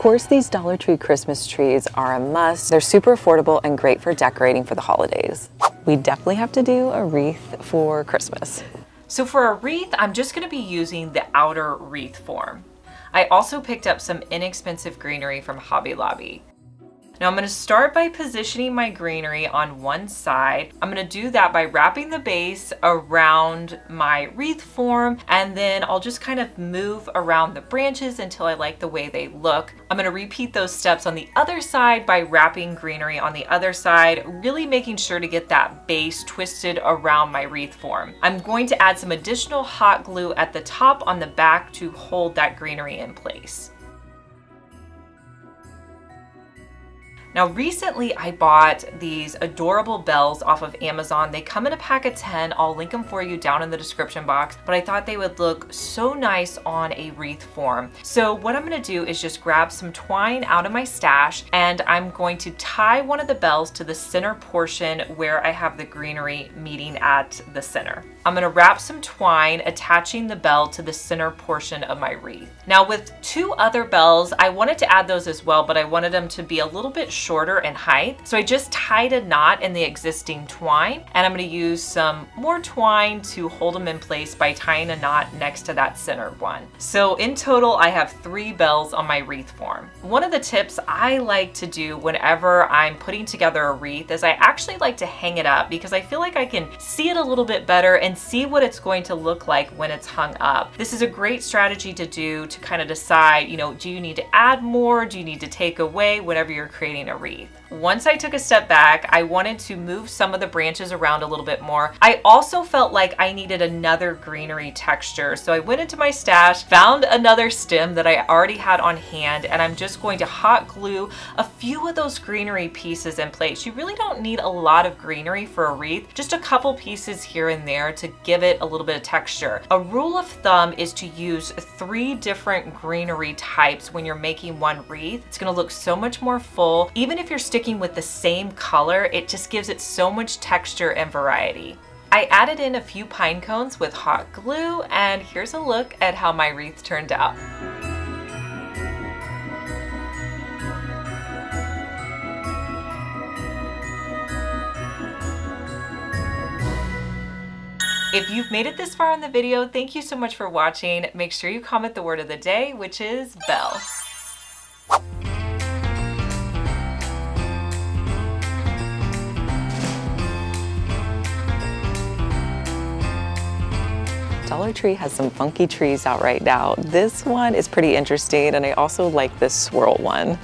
course, these Dollar Tree Christmas trees are a must. They're super affordable and great for decorating for the holidays. We definitely have to do a wreath for Christmas. So for a wreath, I'm just going to be using the outer wreath form. I also picked up some inexpensive greenery from Hobby Lobby. Now I'm going to start by positioning my greenery on one side. I'm going to do that by wrapping the base around my wreath form, and then I'll just kind of move around the branches until I like the way they look. I'm going to repeat those steps on the other side by wrapping greenery on the other side, really making sure to get that base twisted around my wreath form. I'm going to add some additional hot glue at the top on the back to hold that greenery in place. Now recently I bought these adorable bells off of Amazon. They come in a pack of 10. I'll link them for you down in the description box, but I thought they would look so nice on a wreath form. So what I'm gonna do is just grab some twine out of my stash, and I'm going to tie one of the bells to the center portion where I have the greenery meeting at the center. I'm gonna wrap some twine attaching the bell to the center portion of my wreath. Now with two other bells, I wanted to add those as well, but I wanted them to be a little bit shorter in height. So I just tied a knot in the existing twine, and I'm going to use some more twine to hold them in place by tying a knot next to that center one. So in total, I have 3 bells on my wreath form. One of the tips I like to do whenever I'm putting together a wreath is I actually like to hang it up, because I feel like I can see it a little bit better and see what it's going to look like when it's hung up. This is a great strategy to do to kind of decide, do you need to add more? Do you need to take away whenever you're creating a wreath? Once I took a step back, I wanted to move some of the branches around a little bit more. I also felt like I needed another greenery texture. So I went into my stash, found another stem that I already had on hand, and I'm just going to hot glue a few of those greenery pieces in place. You really don't need a lot of greenery for a wreath, just a couple pieces here and there to give it a little bit of texture. A rule of thumb is to use 3 different greenery types when you're making one wreath. It's gonna look so much more full. Even if you're sticking with the same color, it just gives it so much texture and variety. I added in a few pine cones with hot glue, and here's a look at how my wreath turned out. If you've made it this far in the video, thank you so much for watching. Make sure you comment the word of the day, which is bell. Dollar Tree has some funky trees out right now. This one is pretty interesting, and I also like this swirl one.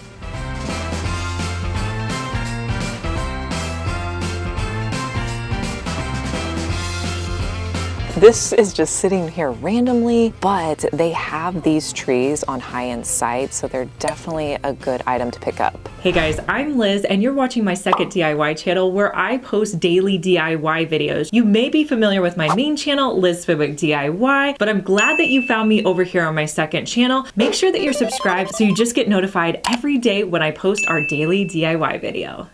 This is just sitting here randomly, but they have these trees on high-end sites, so they're definitely a good item to pick up. Hey guys, I'm Liz, and you're watching my second DIY channel where I post daily DIY videos. You may be familiar with my main channel, Liz Fenwick DIY, but I'm glad that you found me over here on my second channel. Make sure that you're subscribed so you just get notified every day when I post our daily DIY video.